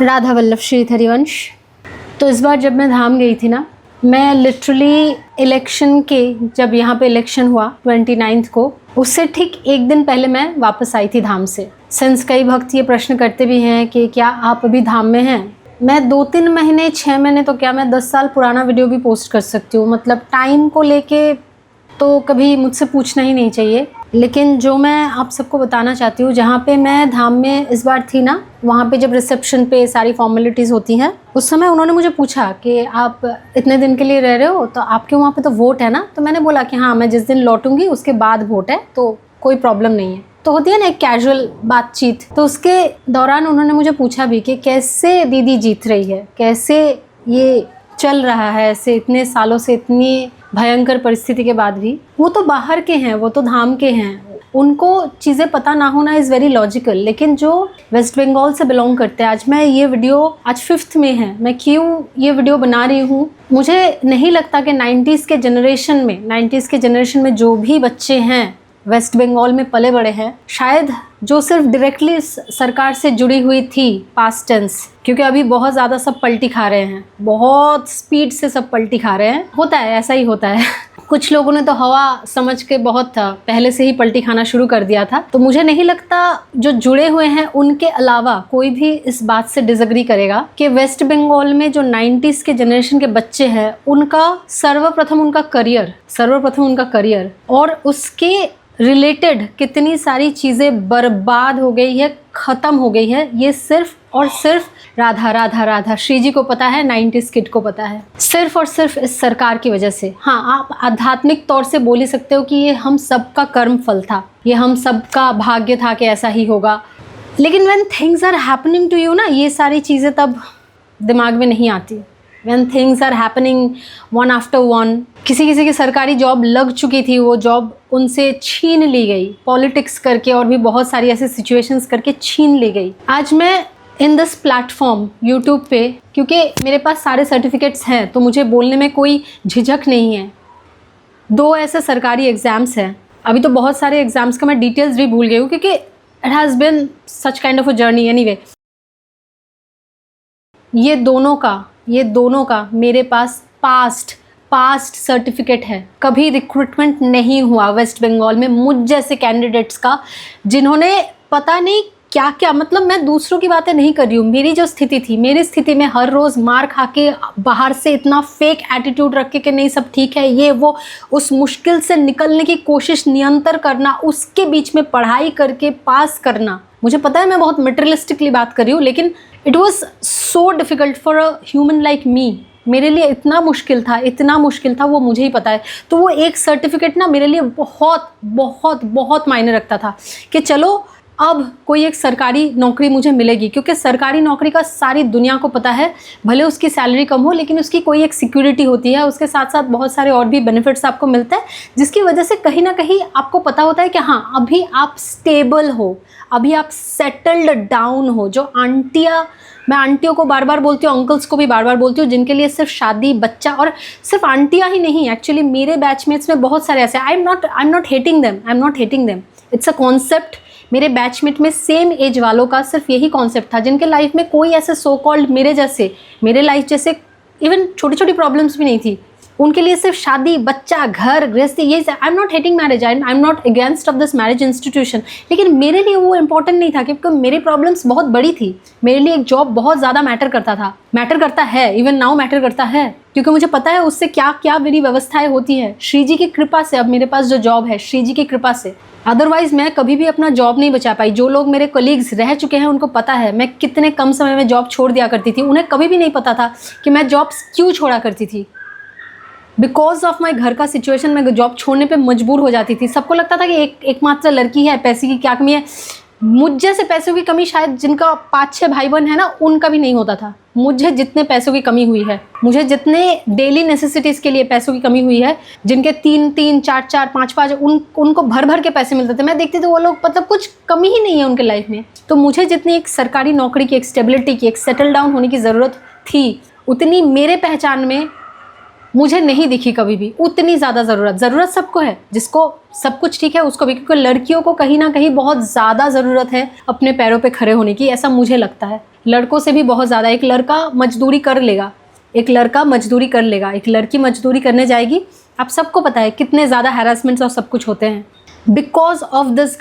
राधा वल्लभ श्री हरिवंश। तो इस बार जब मैं धाम गई थी ना, मैं लिटरली इलेक्शन के, जब यहाँ पे इलेक्शन हुआ 29 को, उससे ठीक एक दिन पहले मैं वापस आई थी धाम से। सिंस कई भक्त ये प्रश्न करते भी हैं कि क्या आप अभी धाम में हैं। मैं 2-3 महीने 6 महीने तो क्या, मैं 10 साल पुराना वीडियो भी पोस्ट कर सकती हूँ। मतलब टाइम को लेके तो कभी मुझसे पूछना ही नहीं चाहिए। लेकिन जो मैं आप सबको बताना चाहती हूँ, जहाँ पे मैं धाम में इस बार थी ना, वहाँ पे जब रिसेप्शन पे सारी फॉर्मेलिटीज़ होती हैं, उस समय उन्होंने मुझे पूछा कि आप इतने दिन के लिए रह रहे हो तो आपके वहाँ पे तो वोट है ना। तो मैंने बोला कि हाँ, मैं जिस दिन लौटूंगी उसके बाद वोट है, तो कोई प्रॉब्लम नहीं है। तो होती है ना एक कैजुअल बातचीत। तो उसके दौरान उन्होंने मुझे पूछा भी कि कैसे दीदी जीत रही है, कैसे ये चल रहा है ऐसे इतने सालों से, इतनी भयंकर परिस्थिति के बाद भी। वो तो बाहर के हैं, वो तो धाम के हैं, उनको चीज़ें पता ना होना इज़ वेरी लॉजिकल। लेकिन जो वेस्ट बंगाल से बिलोंग करते हैं, आज मैं ये वीडियो, आज 5th में है, मैं क्यों ये वीडियो बना रही हूँ, मुझे नहीं लगता कि 90s के जनरेशन में जो भी बच्चे हैं वेस्ट बंगाल में पले बड़े हैं, शायद जो सिर्फ डायरेक्टली सरकार से जुड़ी हुई थी, पास्ट टेंस, क्योंकि अभी बहुत ज़्यादा सब पलटी खा रहे हैं, बहुत स्पीड से सब पलटी खा रहे हैं। होता है, ऐसा ही होता है। कुछ लोगों ने तो हवा समझ के बहुत पहले से ही पलटी खाना शुरू कर दिया था। तो मुझे नहीं लगता जो जुड़े हुए हैं उनके अलावा कोई भी इस बात से डिसएग्री करेगा कि वेस्ट बंगाल में जो 90s के जनरेशन के बच्चे हैं, उनका सर्वप्रथम उनका करियर और उसके रिलेटेड कितनी सारी चीज़ें बर्बाद हो गई है, ख़त्म हो गई है, ये सिर्फ और सिर्फ राधा राधा राधा श्री जी को पता है, 90s किड को पता है, सिर्फ और सिर्फ इस सरकार की वजह से। हाँ, आप आध्यात्मिक तौर से बोल ही सकते हो कि ये हम सबका कर्म फल था, ये हम सबका भाग्य था कि ऐसा ही होगा। लेकिन when things are happening to you ना, ये सारी चीज़ें तब दिमाग में नहीं आती। When things are happening one after one, किसी की सरकारी जॉब लग चुकी थी, वो जॉब उनसे छीन ली गई, पॉलिटिक्स करके और भी बहुत सारी ऐसी सिचुएशंस करके छीन ली गई। आज मैं इन दिस प्लेटफॉर्म यूट्यूब पे, क्योंकि मेरे पास सारे सर्टिफिकेट्स हैं तो मुझे बोलने में कोई झिझक नहीं है। 2 ऐसे सरकारी एग्ज़ाम्स हैं, अभी तो बहुत सारे एग्ज़ाम्स का मैं डिटेल्स भी भूल गई हूँ, क्योंकि it has been such kind of a journey. Anyway, ये दोनों का मेरे पास पास्ट सर्टिफिकेट है। कभी रिक्रूटमेंट नहीं हुआ वेस्ट बंगाल में मुझ जैसे कैंडिडेट्स का, जिन्होंने पता नहीं क्या क्या, मतलब मैं दूसरों की बातें नहीं कर रही हूँ, मेरी जो स्थिति थी, मेरी स्थिति में हर रोज़ मार खा के, बाहर से इतना फेक एटीट्यूड रख के कि नहीं सब ठीक है, ये वो, उस मुश्किल से निकलने की कोशिश निरंतर करना, उसके बीच में पढ़ाई करके पास करना। मुझे पता है मैं बहुत मटेरियलिस्टिकली बात कर रही हूँ, लेकिन it was so difficult for a human like me. मेरे लिए इतना मुश्किल था, वो मुझे ही पता है। तो वो एक सर्टिफिकेट ना मेरे लिए बहुत बहुत बहुत मायने रखता था कि चलो अब कोई एक सरकारी नौकरी मुझे मिलेगी, क्योंकि सरकारी नौकरी का सारी दुनिया को पता है, भले उसकी सैलरी कम हो लेकिन उसकी कोई एक सिक्योरिटी होती है, उसके साथ साथ बहुत सारे और भी बेनिफिट्स आपको मिलते हैं, जिसकी वजह से कहीं ना कहीं आपको पता होता है कि हाँ, अभी आप स्टेबल हो, अभी आप सेटल्ड डाउन हो। जो आंटियाँ, मैं आंटियों को बार बार बोलती हूँ, अंकल्स को भी बार बार बोलती हूँ, जिनके लिए सिर्फ शादी, बच्चा, और सिर्फ आंटियाँ ही नहीं, एक्चुअली मेरे बैचमेट्स में बहुत सारे ऐसे, I am not hating them, it's a concept. मेरे बैचमेट में सेम एज वालों का सिर्फ यही कॉन्सेप्ट था, जिनके लाइफ में कोई ऐसे सो कॉल्ड मेरे लाइफ जैसे इवन छोटी छोटी प्रॉब्लम्स भी नहीं थी। उनके लिए सिर्फ शादी, बच्चा, घर, गृहस्थी, ये I am not hating marriage, I am not against of this marriage institution, लेकिन मेरे लिए वो इंपॉर्टेंट नहीं था, क्योंकि मेरी प्रॉब्लम्स बहुत बड़ी थी। मेरे लिए एक जॉब बहुत ज़्यादा मैटर करता है, इवन नाउ मैटर करता है, क्योंकि मुझे पता है उससे क्या क्या मेरी व्यवस्थाएं होती है। श्री जी की कृपा से अब मेरे पास जो जॉब है, श्री जी की कृपा से, अदरवाइज मैं कभी भी अपना जॉब नहीं बचा पाई। जो लोग मेरे कलीग्स रह चुके हैं उनको पता है मैं कितने कम समय में जॉब छोड़ दिया करती थी। उन्हें कभी भी नहीं पता था कि मैं जॉब क्यों छोड़ा करती थी। बिकॉज ऑफ माई घर का सिचुएशन मैं जॉब छोड़ने पे मजबूर हो जाती थी। सबको लगता था कि एकमात्र लड़की है, पैसे की क्या कमी है। मुझ जैसे पैसों की कमी शायद जिनका 5-6 भाई बहन है ना, उनका भी नहीं होता था। मुझे जितने पैसों की कमी हुई है, मुझे जितने डेली नेसेसिटीज़ के लिए पैसों की कमी हुई है, जिनके 3-3, 4-4, 5-5 उनको भर भर के पैसे मिलते थे, मैं देखती थी वो लोग मतलब कुछ कमी ही नहीं है उनके लाइफ में। तो मुझे जितनी एक सरकारी नौकरी की, एक स्टेबिलिटी की, एक सेटल डाउन होने की ज़रूरत थी, उतनी मेरे पहचान में मुझे नहीं दिखी कभी भी। उतनी ज़्यादा ज़रूरत सबको है, जिसको सब कुछ ठीक है उसको भी, क्योंकि लड़कियों को कहीं ना कहीं बहुत ज़्यादा ज़रूरत है अपने पैरों पे खड़े होने की, ऐसा मुझे लगता है। लड़कों से भी बहुत ज़्यादा। एक लड़का मजदूरी कर लेगा, एक लड़का मजदूरी कर लेगा, एक लड़की मजदूरी करने जाएगी, आप सबको पता है कितने ज़्यादा हैरेसमेंट्स और सब कुछ होते हैं। बिकॉज ऑफ दिस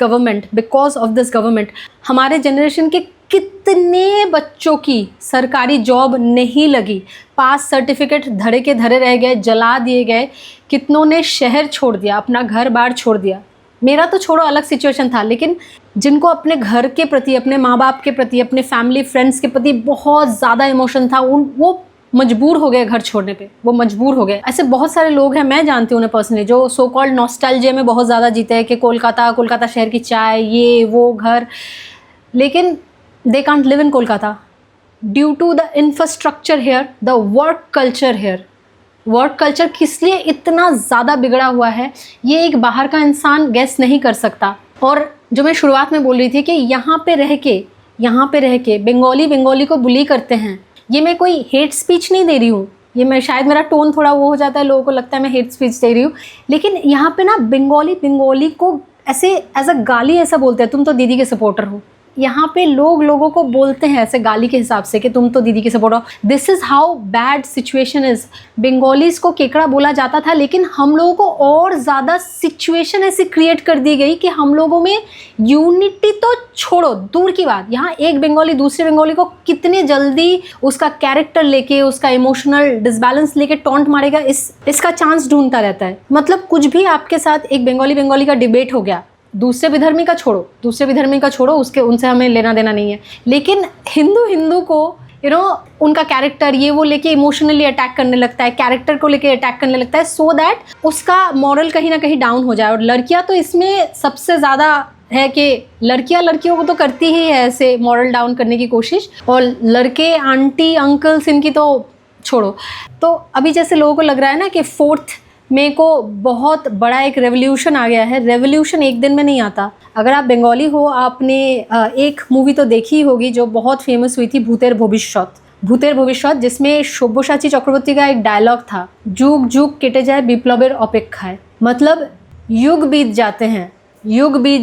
गवर्नमेंट हमारे जनरेशन के कितने बच्चों की सरकारी जॉब नहीं लगी, पास सर्टिफिकेट धरे के धरे रह गए, जला दिए गए, कितनों ने शहर छोड़ दिया, अपना घर बार छोड़ दिया। मेरा तो छोड़ो अलग सिचुएशन था, लेकिन जिनको अपने घर के प्रति, अपने माँ बाप के प्रति, अपने फैमिली फ्रेंड्स के प्रति बहुत ज़्यादा इमोशन था, वो मजबूर हो गए घर छोड़ने पे, वो मजबूर हो गए। ऐसे बहुत सारे लोग हैं, मैं जानती हूँ उन्हें पर्सनली, जो सो कॉल्ड नॉस्टैल्जिया में बहुत ज़्यादा जीते हैं कि कोलकाता शहर की चाय, ये वो घर, लेकिन they can't live in Kolkata due to the infrastructure here, the work culture here. Work culture किस लिए इतना ज़्यादा बिगड़ा हुआ है, ये एक बाहर का इंसान गैस नहीं कर सकता। और जो मैं शुरुआत में बोल रही थी कि यहाँ पे रह के बंगाली को बुली करते हैं, ये मैं कोई हेट स्पीच नहीं दे रही हूँ, ये मैं शायद मेरा टोन थोड़ा वो हो जाता है, लोगों को लगता है मैं हेट स्पीच दे रही हूँ, लेकिन यहाँ पे ना बंगाली को ऐसे एज अ गाली ऐसा बोलते हैं, तुम तो दीदी के सपोर्टर हो। यहाँ पे लोगों को बोलते हैं ऐसे गाली के हिसाब से कि तुम तो दीदी की सपोर्ट हो। This is how bad situation is. Bengalis को केकड़ा बोला जाता था, लेकिन हम लोगों को और ज़्यादा सिचुएशन ऐसी क्रिएट कर दी गई कि हम लोगों में यूनिटी तो छोड़ो दूर की बात, यहाँ एक बंगाली दूसरे बंगाली को कितने जल्दी उसका कैरेक्टर लेके, उसका इमोशनल डिसबैलेंस लेके टॉन्ट मारेगा, इसका चांस ढूंढता रहता है। मतलब कुछ भी आपके साथ एक बंगाली का डिबेट हो गया, दूसरे विधर्मी का छोड़ो, उसके उनसे हमें लेना देना नहीं है, लेकिन हिंदू को उनका कैरेक्टर ये वो लेके इमोशनली अटैक करने लगता है, कैरेक्टर को लेके अटैक करने लगता है, सो दैट उसका मॉरल कहीं ना कहीं डाउन हो जाए। और लड़कियां तो इसमें सबसे ज़्यादा है कि लड़कियों को तो करती ही है ऐसे मॉरल डाउन करने की कोशिश, और लड़के आंटी अंकल्स इनकी तो छोड़ो। तो अभी जैसे लोगों को लग रहा है ना कि 4th मई को बहुत बड़ा एक रेवोल्यूशन आ गया है। रेवोल्यूशन एक दिन में नहीं आता। अगर आप बंगाली हो, आपने एक मूवी तो देखी ही होगी जो बहुत फेमस हुई थी, भूतेर भविष्यत, जिसमें सब्यसाची चक्रवर्ती का एक डायलॉग था, जुग जुग केटे जाए विप्लवेर अपेक्षाएं। मतलब युग बीत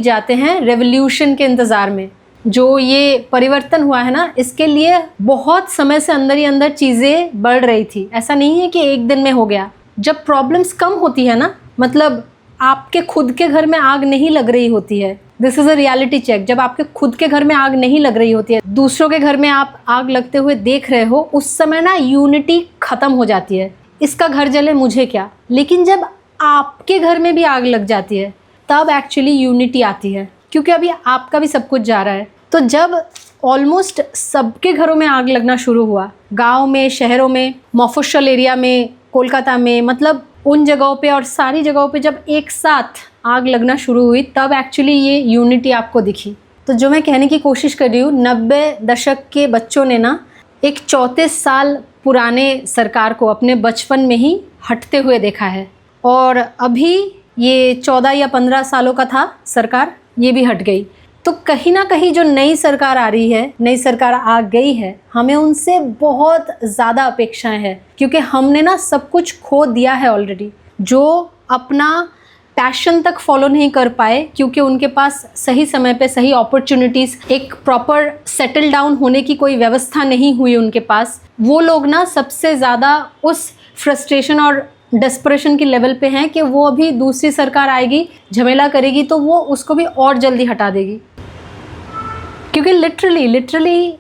जाते हैं रेवोल्यूशन के इंतज़ार में। जो ये परिवर्तन हुआ है ना, इसके लिए बहुत समय से अंदर ही अंदर चीज़ें बढ़ रही थी। ऐसा नहीं है कि एक दिन में हो गया। जब प्रॉब्लम्स कम होती है ना, मतलब आपके खुद के घर में आग नहीं लग रही होती है, this is a reality check, जब आपके खुद के घर में आग नहीं लग रही होती है, दूसरों के घर में आप आग लगते हुए देख रहे हो, उस समय ना यूनिटी ख़त्म हो जाती है। इसका घर जले मुझे क्या, लेकिन जब आपके घर में भी आग लग जाती है तब एक्चुअली यूनिटी आती है, क्योंकि अभी आपका भी सब कुछ जा रहा है। तो जब ऑलमोस्ट सबके घरों में आग लगना शुरू हुआ, गाँव में, शहरों में, मफस्सल एरिया में, कोलकाता में, मतलब उन जगहों पे और सारी जगहों पे जब एक साथ आग लगना शुरू हुई, तब एक्चुअली ये यूनिटी आपको दिखी। तो जो मैं कहने की कोशिश कर रही हूँ, 90 दशक के बच्चों ने ना एक 34 साल पुराने सरकार को अपने बचपन में ही हटते हुए देखा है, और अभी ये 14 या 15 सालों का था सरकार, ये भी हट गई। तो कहीं ना कहीं जो नई सरकार आ रही है, नई सरकार आ गई है, हमें उनसे बहुत ज़्यादा अपेक्षाएं हैं, क्योंकि हमने ना सब कुछ खो दिया है ऑलरेडी। जो अपना पैशन तक फॉलो नहीं कर पाए क्योंकि उनके पास सही समय पे सही अपॉर्चुनिटीज़, एक प्रॉपर सेटल डाउन होने की कोई व्यवस्था नहीं हुई उनके पास, वो लोग ना सबसे ज़्यादा उस फ्रस्ट्रेशन और डेस्परेशन की लेवल पे हैं कि वो अभी दूसरी सरकार आएगी, झमेला करेगी, तो वो उसको भी और जल्दी हटा देगी। क्योंकि लिटरली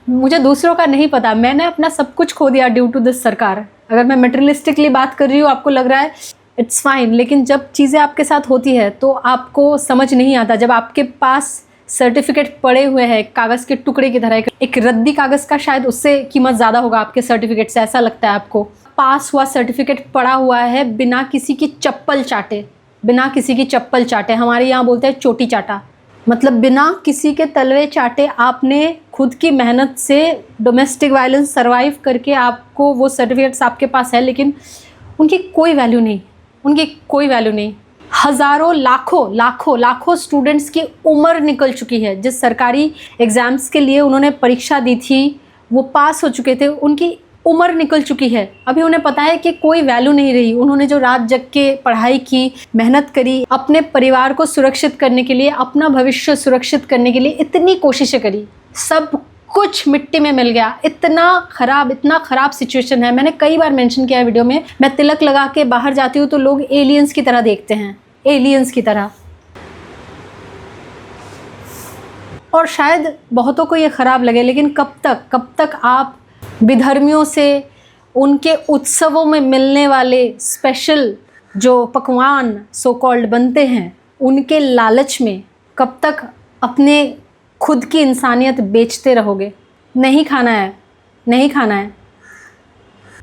मुझे दूसरों का नहीं पता, मैंने अपना सब कुछ खो दिया ड्यू टू दिस सरकार। अगर मैं मटेरियलिस्टिकली बात कर रही हूँ, आपको लग रहा है इट्स फाइन, लेकिन जब चीज़ें आपके साथ होती है तो आपको समझ नहीं आता। जब आपके पास सर्टिफिकेट पड़े हुए हैं कागज़ के टुकड़े की तरह, एक रद्दी कागज़ का शायद उससे कीमत ज़्यादा होगा आपके सर्टिफिकेट से, ऐसा लगता है आपको। पास हुआ सर्टिफिकेट पड़ा हुआ है बिना किसी की चप्पल चाटे, हमारे यहाँ बोलते हैं चोटी चाटा, मतलब बिना किसी के तलवे चाटे आपने खुद की मेहनत से डोमेस्टिक वायलेंस सरवाइव करके आपको वो सर्टिफिकेट्स आपके पास है, लेकिन उनकी कोई वैल्यू नहीं। हज़ारों लाखों स्टूडेंट्स की उम्र निकल चुकी है। जिस सरकारी एग्ज़ाम्स के लिए उन्होंने परीक्षा दी थी, वो पास हो चुके थे, उनकी उम्र निकल चुकी है, अभी उन्हें पता है कि कोई वैल्यू नहीं रही। उन्होंने जो रात जग के पढ़ाई की, मेहनत करी, अपने परिवार को सुरक्षित करने के लिए, अपना भविष्य सुरक्षित करने के लिए इतनी कोशिशें करी, सब कुछ मिट्टी में मिल गया। इतना खराब सिचुएशन है। मैंने कई बार मेंशन किया है वीडियो में, मैं तिलक लगा के बाहर जाती हूँ तो लोग एलियंस की तरह देखते हैं, एलियंस की तरह। और शायद बहुतों को ये ख़राब लगे, लेकिन कब तक आप विधर्मियों से उनके उत्सवों में मिलने वाले स्पेशल जो पकवान सो कॉल्ड बनते हैं, उनके लालच में कब तक अपने खुद की इंसानियत बेचते रहोगे? नहीं खाना है, नहीं खाना है।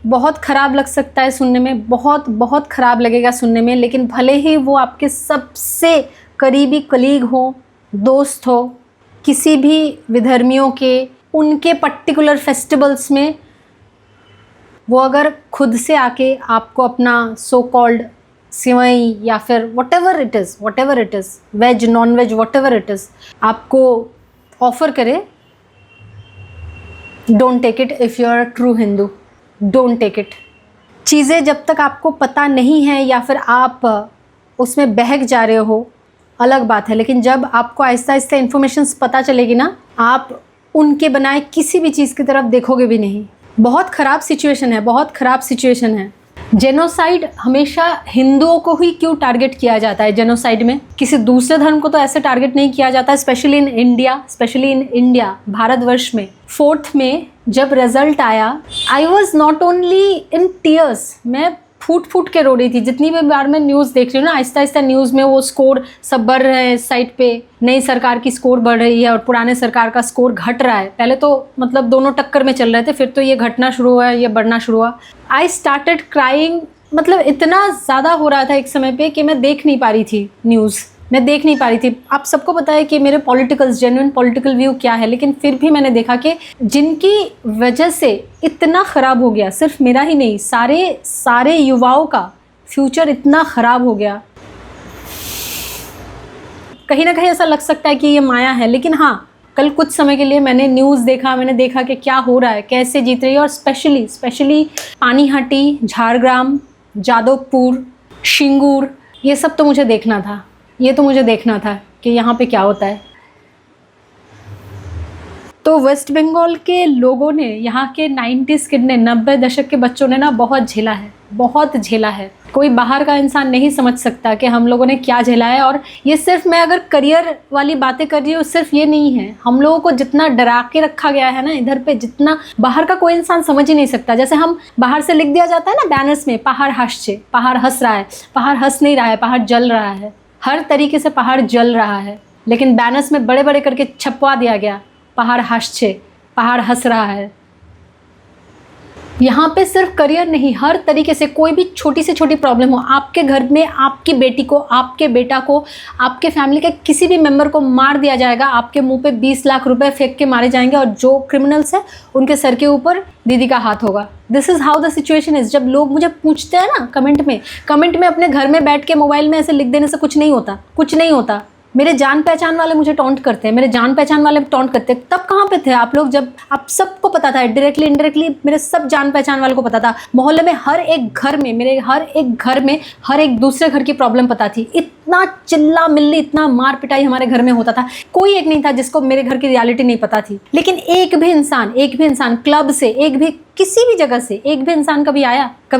बहुत ख़राब लग सकता है सुनने में, बहुत ख़राब लगेगा सुनने में, लेकिन भले ही वो आपके सबसे करीबी कलीग हो, दोस्त हो, किसी भी विधर्मियों के उनके पर्टिकुलर फेस्टिवल्स में वो अगर खुद से आके आपको अपना सो कॉल्ड सिवई या फिर whatever it is, veg non veg whatever it is, आपको ऑफ़र करे, don't take it. If you are a true Hindu, don't take it. चीज़ें जब तक आपको पता नहीं है या फिर आप उसमें बहक जा रहे हो, अलग बात है, लेकिन जब आपको आहिस्ता आहिस्ता इन्फॉर्मेशंस पता चलेगी ना, आप उनके बनाए किसी भी चीज़ की तरफ देखोगे भी नहीं। बहुत ख़राब सिचुएशन है, बहुत ख़राब सिचुएशन है। जेनोसाइड हमेशा हिंदुओं को ही क्यों टारगेट किया जाता है? जेनोसाइड में किसी दूसरे धर्म को तो ऐसे टारगेट नहीं किया जाता, स्पेशली इन इंडिया, भारतवर्ष में। 4th में जब रिजल्ट आया, I was not only in tears, मैं फूट के रो रही थी। जितनी भी बार मैं न्यूज़ देख रही हूँ ना, आहिस्ता आहिस्ता न्यूज़ में वो स्कोर सब बढ़ रहे हैं, साइड पे नई सरकार की स्कोर बढ़ रही है और पुराने सरकार का स्कोर घट रहा है। पहले तो मतलब दोनों टक्कर में चल रहे थे, फिर तो ये घटना शुरू हुआ, ये बढ़ना शुरू हुआ। आई स्टार्टेड क्राइंग, मतलब इतना ज़्यादा हो रहा था एक समय पे कि मैं देख नहीं पा रही थी न्यूज़, मैं देख नहीं पा रही थी। आप सबको पता है कि मेरे जेन्युइन पॉलिटिकल व्यू क्या है, लेकिन फिर भी मैंने देखा कि जिनकी वजह से इतना ख़राब हो गया, सिर्फ मेरा ही नहीं, सारे युवाओं का फ्यूचर इतना ख़राब हो गया। कहीं ना कहीं ऐसा लग सकता है कि ये माया है, लेकिन हाँ, कल कुछ समय के लिए मैंने न्यूज़ देखा, मैंने देखा कि क्या हो रहा है, कैसे जीत रही है। और स्पेशली पानीहाटी, झारग्राम, जादवपुर, शिंगूर, ये सब तो मुझे देखना था, ये तो मुझे देखना था कि यहाँ पे क्या होता है। तो वेस्ट बंगाल के लोगों ने, यहाँ के 90s किड ने, 90 दशक के बच्चों ने ना बहुत झेला है, बहुत झेला है। कोई बाहर का इंसान नहीं समझ सकता कि हम लोगों ने क्या झेला है। और ये सिर्फ, मैं अगर करियर वाली बातें कर रही हूँ, सिर्फ ये नहीं है। हम लोगों को जितना डरा के रखा गया है ना इधर पे, जितना बाहर का कोई इंसान समझ ही नहीं सकता। जैसे हम बाहर से लिख दिया जाता है ना बैनर्स में, पहाड़ हास्य, पहाड़ हंस रहा है, पहाड़ हंस नहीं रहा है, पहाड़ जल रहा है। हर तरीके से पहाड़ जल रहा है, लेकिन बैनर्स में बड़े बड़े करके छपवा दिया गया, पहाड़ हास्य, पहाड़ हंस रहा है। यहाँ पे सिर्फ करियर नहीं, हर तरीके से कोई भी छोटी से छोटी प्रॉब्लम हो, आपके घर में आपकी बेटी को, आपके बेटा को, आपके फैमिली के किसी भी मेंबर को मार दिया जाएगा, आपके मुंह पे 20 लाख रुपए फेंक के मारे जाएंगे, और जो क्रिमिनल्स है उनके सर के ऊपर दीदी का हाथ होगा। This is how the situation is. जब लोग मुझे पूछते हैं ना कमेंट में अपने घर में बैठ के मोबाइल में ऐसे लिख देने से कुछ नहीं होता, कुछ नहीं होता। मेरे जान पहचान वाले मुझे टॉन्ट करते हैं, मेरे जान पहचान वाले टॉन्ट करते हैं। तब कहाँ पे थे आप लोग, जब आप सबको पता था, डायरेक्टली इनडायरेक्टली मेरे सब जान पहचान वालों को पता था। मोहल्ले में हर एक घर में, मेरे हर एक घर में हर एक दूसरे घर की प्रॉब्लम पता थी। इतना चिल्ला मिल्ली, इतना मार पिटाई हमारे घर में होता था। कोई एक नहीं था जिसको मेरे घर की रियलिटी नहीं पता थी। लेकिन एक भी इंसान क्लब से, एक भी किसी भी जगह से एक भी इंसान कभी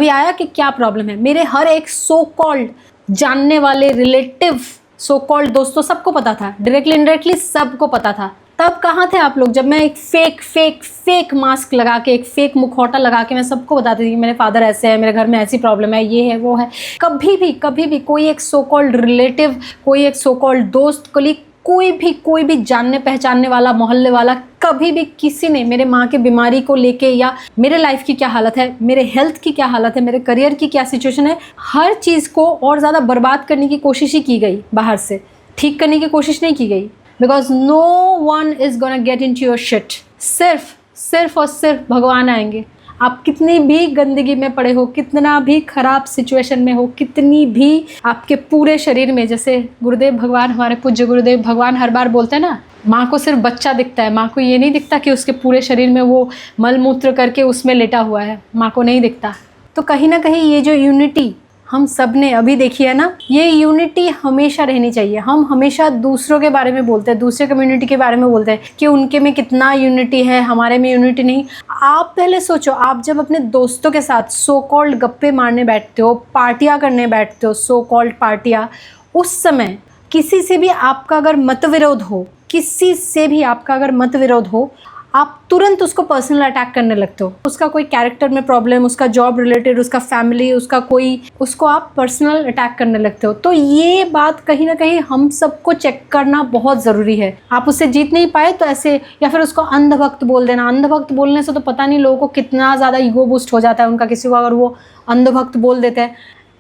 आया कि क्या प्रॉब्लम है। मेरे हर एक सो कॉल्ड जानने वाले रिलेटिव, सो कॉल्ड दोस्तों, सबको पता था, डायरेक्टली इनडायरेक्टली सबको पता था। तब कहाँ थे आप लोग, जब मैं एक फेक मास्क लगा के, एक फेक मुखौटा लगा के मैं सबको बताती थी कि मेरे फादर ऐसे है, मेरे घर में ऐसी प्रॉब्लम है, ये है, वो है। कभी भी कोई एक सो कॉल्ड रिलेटिव, कोई एक सो कॉल्ड दोस्त, कलीग, कोई भी जानने पहचानने वाला, मोहल्ले वाला, कभी भी किसी ने मेरे माँ की बीमारी को लेके, या मेरे लाइफ की क्या हालत है, मेरे हेल्थ की क्या हालत है, मेरे करियर की क्या सिचुएशन है, हर चीज़ को और ज़्यादा बर्बाद करने की कोशिश ही की गई, बाहर से ठीक करने की कोशिश नहीं की गई। Because no one is gonna get into your shit. सिर्फ और सिर्फ भगवान आएंगे। आप कितनी भी गंदगी में पड़े हो, कितना भी खराब सिचुएशन में हो, कितनी भी आपके पूरे शरीर में, जैसे गुरुदेव भगवान, हमारे पूज्य गुरुदेव भगवान हर बार बोलते हैं ना, माँ को सिर्फ बच्चा दिखता है, माँ को ये नहीं दिखता कि उसके पूरे शरीर में वो मल मूत्र करके उसमें लेटा हुआ है, माँ को नहीं दिखता। तो कहीं ना कहीं ये जो यूनिटी हम सब ने अभी देखी है ना, ये यूनिटी हमेशा रहनी चाहिए। हम हमेशा दूसरों के बारे में बोलते हैं, दूसरे कम्युनिटी के बारे में बोलते हैं कि उनके में कितना यूनिटी है, हमारे में यूनिटी नहीं। आप पहले सोचो, आप जब अपने दोस्तों के साथ सो कॉल्ड गप्पे मारने बैठते हो, पार्टियां करने बैठते हो, सो कॉल्ड पार्टियां, उस समय किसी से भी आपका अगर मतविरोध हो, किसी से भी आपका अगर मतविरोध हो, आप तुरंत उसको पर्सनल अटैक करने लगते हो। उसका कोई कैरेक्टर में प्रॉब्लम, उसका जॉब रिलेटेड, उसका फैमिली, उसका कोई, उसको आप पर्सनल अटैक करने लगते हो। तो ये बात कहीं ना कहीं हम सबको चेक करना बहुत ज़रूरी है। आप उससे जीत नहीं पाए तो ऐसे, या फिर उसको अंधभक्त बोल देना। अंधभक्त बोलने से तो पता नहीं लोगों को कितना ज़्यादा ईगो बूस्ट हो जाता है उनका, किसी को अगर वो अंधभक्त बोल देते हैं।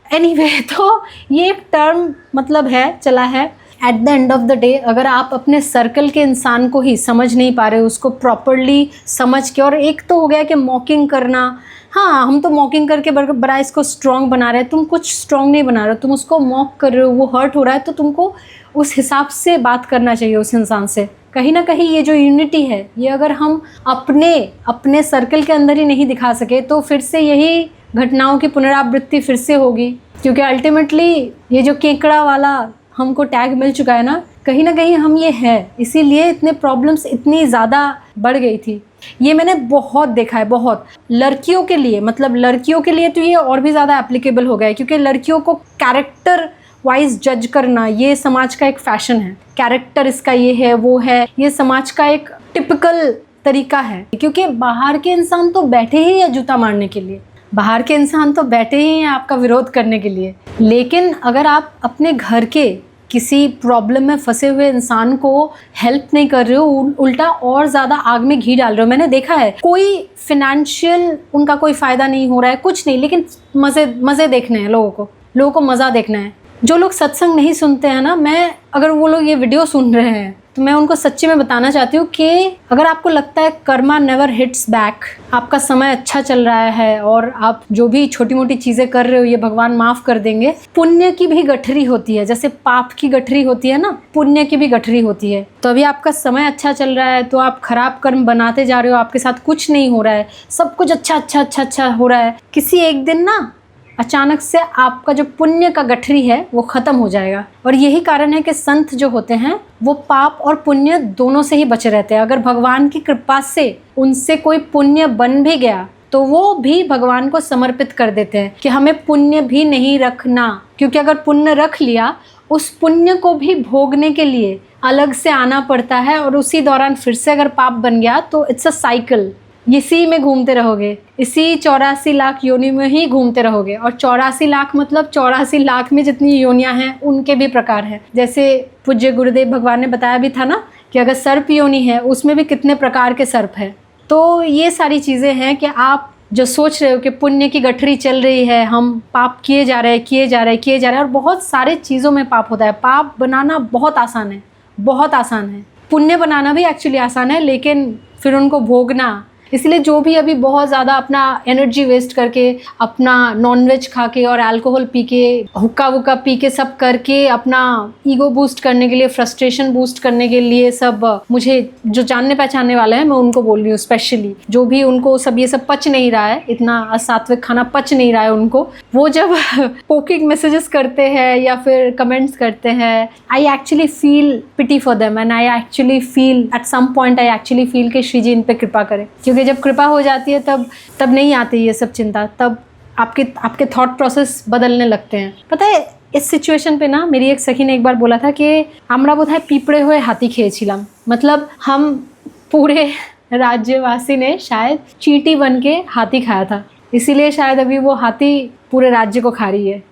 एनीवे, तो ये एक टर्म मतलब है, चला है। At the end of the day, अगर आप अपने सर्कल के इंसान को ही समझ नहीं पा रहे, उसको प्रॉपरली समझ के, और एक तो हो गया कि मॉकिंग करना, हाँ हम तो मॉकिंग करके बड़ा इसको स्ट्रॉन्ग बना रहे हैं, तुम कुछ स्ट्रॉन्ग नहीं बना रहे हो, तुम उसको मॉक कर रहे हो, वो हर्ट हो रहा है, तो तुमको उस हिसाब से बात करना चाहिए उस इंसान से। कहीं ना कहीं ये जो यूनिटी है, ये अगर हम अपने सर्कल के अंदर ही नहीं दिखा सके तो फिर से यही घटनाओं की पुनरावृत्ति फिर से होगी। क्योंकि अल्टीमेटली ये जो केकड़ा वाला हमको टैग मिल चुका है ना कहीं हम ये है, इसीलिए इतने प्रॉब्लम्स इतनी ज़्यादा बढ़ गई थी। ये मैंने बहुत देखा है, बहुत। लड़कियों के लिए, मतलब लड़कियों के लिए तो ये और भी ज़्यादा एप्लीकेबल हो गया है, क्योंकि लड़कियों को कैरेक्टर वाइज जज करना ये समाज का एक फैशन है। कैरेक्टर इसका ये है, वो है, ये समाज का एक टिपिकल तरीका है। क्योंकि बाहर के इंसान तो बैठे ही है जूता मारने के लिए, बाहर के इंसान तो बैठे ही हैं आपका विरोध करने के लिए। लेकिन अगर आप अपने घर के किसी प्रॉब्लम में फंसे हुए इंसान को हेल्प नहीं कर रहे हो, उल्टा और ज़्यादा आग में घी डाल रहे हो। मैंने देखा है, कोई फिनेंशियल उनका कोई फ़ायदा नहीं हो रहा है, कुछ नहीं, लेकिन मज़े देखने हैं लोगों को मज़ा देखना है। जो लोग सत्संग नहीं सुनते हैं ना, मैं अगर वो लोग ये वीडियो सुन रहे हैं तो मैं उनको सच्ची में बताना चाहती हूँ कि अगर आपको लगता है कर्मा नेवर हिट्स बैक, आपका समय अच्छा चल रहा है और आप जो भी छोटी मोटी चीज़ें कर रहे हो ये भगवान माफ़ कर देंगे। पुण्य की भी गठरी होती है, जैसे पाप की गठरी होती है ना, पुण्य की भी गठरी होती है। तो अभी आपका समय अच्छा चल रहा है तो आप खराब कर्म बनाते जा रहे हो, आपके साथ कुछ नहीं हो रहा है, सब कुछ अच्छा हो रहा है। किसी एक दिन ना अचानक से आपका जो पुण्य का गठरी है वो ख़त्म हो जाएगा। और यही कारण है कि संत जो होते हैं वो पाप और पुण्य दोनों से ही बचे रहते हैं। अगर भगवान की कृपा से उनसे कोई पुण्य बन भी गया तो वो भी भगवान को समर्पित कर देते हैं कि हमें पुण्य भी नहीं रखना, क्योंकि अगर पुण्य रख लिया उस पुण्य को भी भोगने के लिए अलग से आना पड़ता है, और उसी दौरान फिर से अगर पाप बन गया तो इट्स अ साइकिल, इसी में घूमते रहोगे, इसी 84 लाख योनि में ही घूमते रहोगे। और 84 लाख मतलब 84 लाख में जितनी योनियां हैं उनके भी प्रकार हैं। जैसे पूज्य गुरुदेव भगवान ने बताया भी था ना कि अगर सर्प योनि है उसमें भी कितने प्रकार के सर्प हैं। तो ये सारी चीज़ें हैं कि आप जो सोच रहे हो कि पुण्य की गठरी चल रही है, हम पाप किए जा रहे हैं, और बहुत सारे चीज़ों में पाप होता है। पाप बनाना बहुत आसान है, पुण्य बनाना भी एक्चुअली आसान है, लेकिन फिर उनको भोगना, इसलिए जो भी अभी बहुत ज़्यादा अपना एनर्जी वेस्ट करके, अपना नॉनवेज खा के और अल्कोहल पी के, हुक्का वुक्का पी के, सब करके अपना ईगो बूस्ट करने के लिए, फ्रस्ट्रेशन बूस्ट करने के लिए, सब मुझे जो जानने पहचानने वाले हैं मैं उनको बोल रही हूँ, स्पेशली जो भी उनको सब ये सब पच नहीं रहा है, इतना असात्विक खाना पच नहीं रहा है उनको, वो जब पोकिंग मैसेजेस करते हैं या फिर कमेंट्स करते हैं, I actually feel pity for them and I actually feel at some point कि श्री जी इन पे कृपा करें। क्योंकि जब कृपा हो जाती है तब नहीं आती ये सब चिंता, तब आपके थॉट प्रोसेस बदलने लगते हैं। पता है, इस सिचुएशन पे ना मेरी एक सखी ने एक बार बोला था कि আমরা বোধহয় পিঁপড়ে হয়ে हाथी খেয়েছিলাম, मतलब हम पूरे राज्यवासी ने शायद चींटी बन के हाथी खाया था, इसीलिए शायद अभी वो हाथी पूरे राज्य को खा रही है।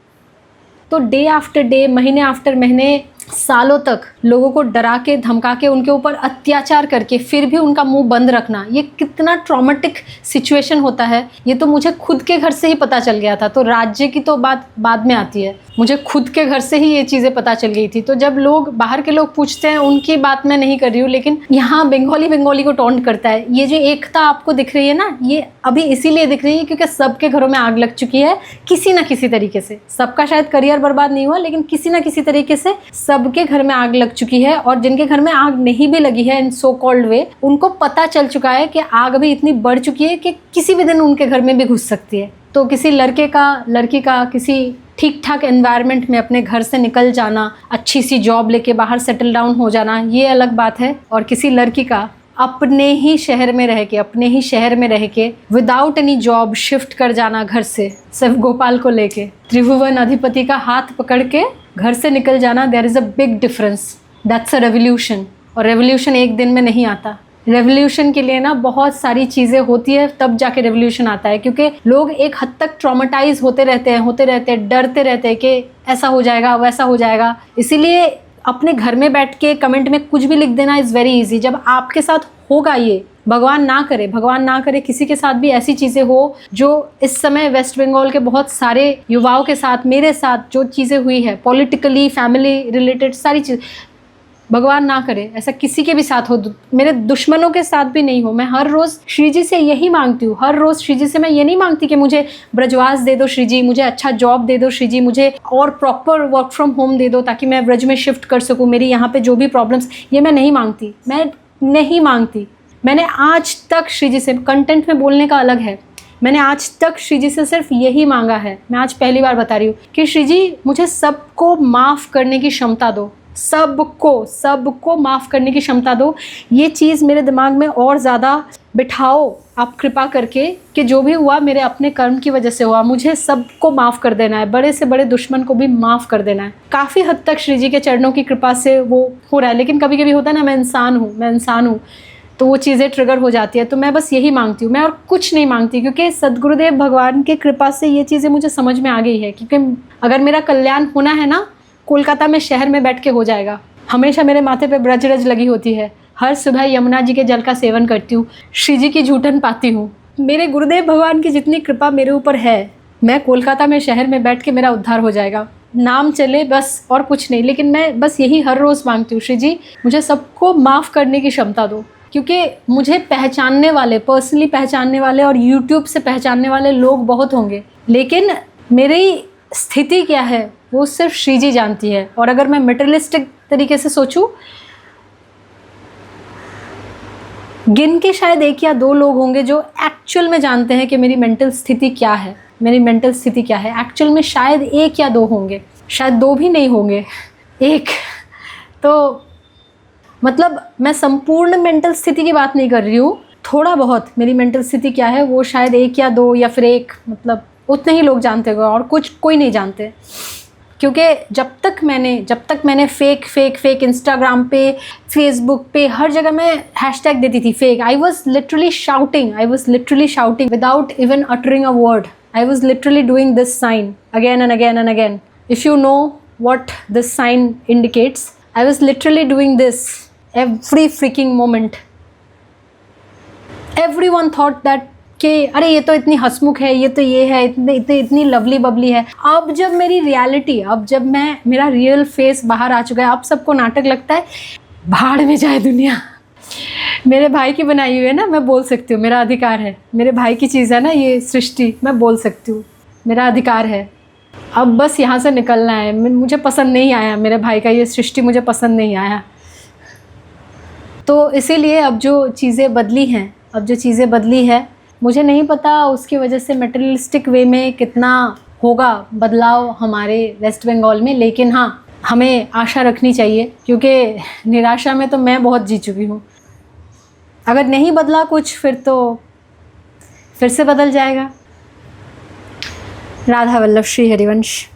तो डे आफ्टर डे, महीने आफ्टर महीने, सालों तक लोगों को डरा के, धमका के, उनके ऊपर अत्याचार करके फिर भी उनका मुंह बंद रखना, ये कितना ट्रॉमेटिक सिचुएशन होता है ये तो मुझे खुद के घर से ही पता चल गया था। तो राज्य की तो बात बाद में आती है, मुझे खुद के घर से ही ये चीज़ें पता चल गई थी। तो जब लोग बाहर के लोग पूछते हैं, उनकी बात मैं नहीं कर रही हूँ, लेकिन यहाँ बंगाली को टॉन्ट करता है। ये जो एकता आपको दिख रही है ना, ये अभी इसीलिए दिख रही है क्योंकि सबके घरों में आग लग चुकी है किसी ना किसी तरीके से। सबका शायद करियर बर्बाद नहीं हुआ, लेकिन किसी ना किसी तरीके से सब सबके घर में आग लग चुकी है, और जिनके घर में आग नहीं भी लगी है इन सो कॉल्ड वे, उनको पता चल चुका है कि आग भी इतनी बढ़ चुकी है कि किसी भी दिन उनके घर में भी घुस सकती है। तो किसी लड़के का, लड़की का किसी ठीक ठाक एनवायरनमेंट में अपने घर से निकल जाना, अच्छी सी जॉब लेके बाहर सेटल डाउन हो जाना, ये अलग बात है। और किसी लड़की का अपने ही शहर में रह के विदाउट एनी जॉब शिफ्ट कर जाना घर से, सिर्फ गोपाल को लेके, त्रिभुवन अधिपति का हाथ पकड़ के घर से निकल जाना, there is a big difference. That's a revolution. और रेवोल्यूशन एक दिन में नहीं आता। रेवोल्यूशन के लिए ना बहुत सारी चीज़ें होती है, तब जाके रेवोल्यूशन आता है, क्योंकि लोग एक हद तक ट्रॉमेटाइज होते रहते हैं, डरते रहते हैं कि ऐसा हो जाएगा, वैसा हो जाएगा। इसीलिए अपने घर में बैठ के कमेंट में कुछ भी लिख देना इज़ वेरी इजी। जब आपके साथ होगा ये, भगवान ना करे किसी के साथ भी ऐसी चीज़ें हो जो इस समय वेस्ट बंगाल के बहुत सारे युवाओं के साथ, मेरे साथ जो चीज़ें हुई है, पॉलिटिकली, फैमिली रिलेटेड सारी चीज़, भगवान ना करे ऐसा किसी के भी साथ हो, मेरे दुश्मनों के साथ भी नहीं हो। मैं हर रोज़ श्री जी से यही मांगती हूँ, हर रोज़ श्री जी से मैं ये नहीं मांगती कि मुझे ब्रजवास दे दो श्री जी, मुझे अच्छा जॉब दे दो श्री जी, मुझे और प्रॉपर वर्क फ्रॉम होम दे दो ताकि मैं ब्रज में शिफ्ट कर सकूँ, मेरी यहाँ पे जो भी प्रॉब्लम्स, ये मैं नहीं मांगती। मैंने आज तक श्री जी से, कंटेंट में बोलने का अलग है, मैंने आज तक श्री जी से सिर्फ यही मांगा है, मैं आज पहली बार बता रही हूँ कि श्री जी मुझे सबको माफ़ करने की क्षमता दो, सबको माफ़ करने की क्षमता दो। ये चीज़ मेरे दिमाग में और ज़्यादा बिठाओ आप कृपा करके कि जो भी हुआ मेरे अपने कर्म की वजह से हुआ, मुझे सबको माफ़ कर देना है, बड़े से बड़े दुश्मन को भी माफ़ कर देना है। काफ़ी हद तक श्री जी के चरणों की कृपा से वो हो रहा है, लेकिन कभी कभी होता है ना, मैं इंसान हूँ तो वो चीज़ें ट्रिगर हो जाती है। तो मैं बस यही मांगती हूँ, मैं और कुछ नहीं मांगती, क्योंकि सद्गुरुदेव भगवान की कृपा से ये चीज़ें मुझे समझ में आ गई है। क्योंकि अगर मेरा कल्याण होना है ना, कोलकाता में शहर में बैठ के हो जाएगा। हमेशा मेरे माथे पे ब्रजरज लगी होती है, हर सुबह यमुना जी के जल का सेवन करती हूँ, श्री जी की झूठन पाती हूँ। मेरे गुरुदेव भगवान की जितनी कृपा मेरे ऊपर है, मैं कोलकाता में शहर में बैठ के मेरा उद्धार हो जाएगा, नाम चले बस, और कुछ नहीं। लेकिन मैं बस यही हर रोज़ मांगती हूँ, श्री जी मुझे सबको माफ़ करने की क्षमता दो, क्योंकि मुझे पहचानने वाले, पर्सनली पहचानने वाले और यूट्यूब से पहचानने वाले लोग बहुत होंगे, लेकिन मेरी स्थिति क्या है वो सिर्फ श्री जी जानती है। और अगर मैं मटेरियलिस्टिक तरीके से सोचूं, गिन के शायद 1 या 2 लोग होंगे जो एक्चुअल में जानते हैं कि मेरी मेंटल स्थिति क्या है, एक्चुअल में शायद 1 या 2 होंगे, शायद 2 भी नहीं होंगे, 1। तो मतलब मैं संपूर्ण मेंटल स्थिति की बात नहीं कर रही हूँ, थोड़ा बहुत मेरी मेंटल स्थिति क्या है वो शायद 1 या 2 या फिर 1, मतलब उतने ही लोग जानते होंगे, और कोई नहीं जानते। क्योंकि जब तक मैंने फेक इंस्टाग्राम पे, फेसबुक पे, हर जगह मैं हैशटैग देती थी fake, I was literally shouting without even uttering a word, I was literally doing this sign again and again. If you know what this sign indicates, I was literally doing this every freaking moment. Everyone thought that कि अरे ये तो इतनी हंसमुख है, ये तो ये है, इतनी लवली बबली है। अब जब मेरी रियलिटी, अब जब मेरा रियल फेस बाहर आ चुका है, अब सबको नाटक लगता है, भाड़ में जाए दुनिया। मेरे भाई की बनाई हुई है ना, मैं बोल सकती हूँ, मेरा अधिकार है, मेरे भाई की चीज़ है ना ये सृष्टि, मैं बोल सकती हूँ, मेरा अधिकार है। अब बस यहाँ से निकलना है। मुझे पसंद नहीं आया मेरे भाई का ये सृष्टि, मुझे पसंद नहीं आया। तो इसीलिए अब जो चीज़ें बदली है, मुझे नहीं पता उसकी वजह से मटेरियलिस्टिक वे में कितना होगा बदलाव हमारे वेस्ट बंगाल में, लेकिन हाँ, हमें आशा रखनी चाहिए, क्योंकि निराशा में तो मैं बहुत जी चुकी हूँ। अगर नहीं बदला कुछ, फिर से बदल जाएगा। राधा वल्लभ श्री हरिवंश।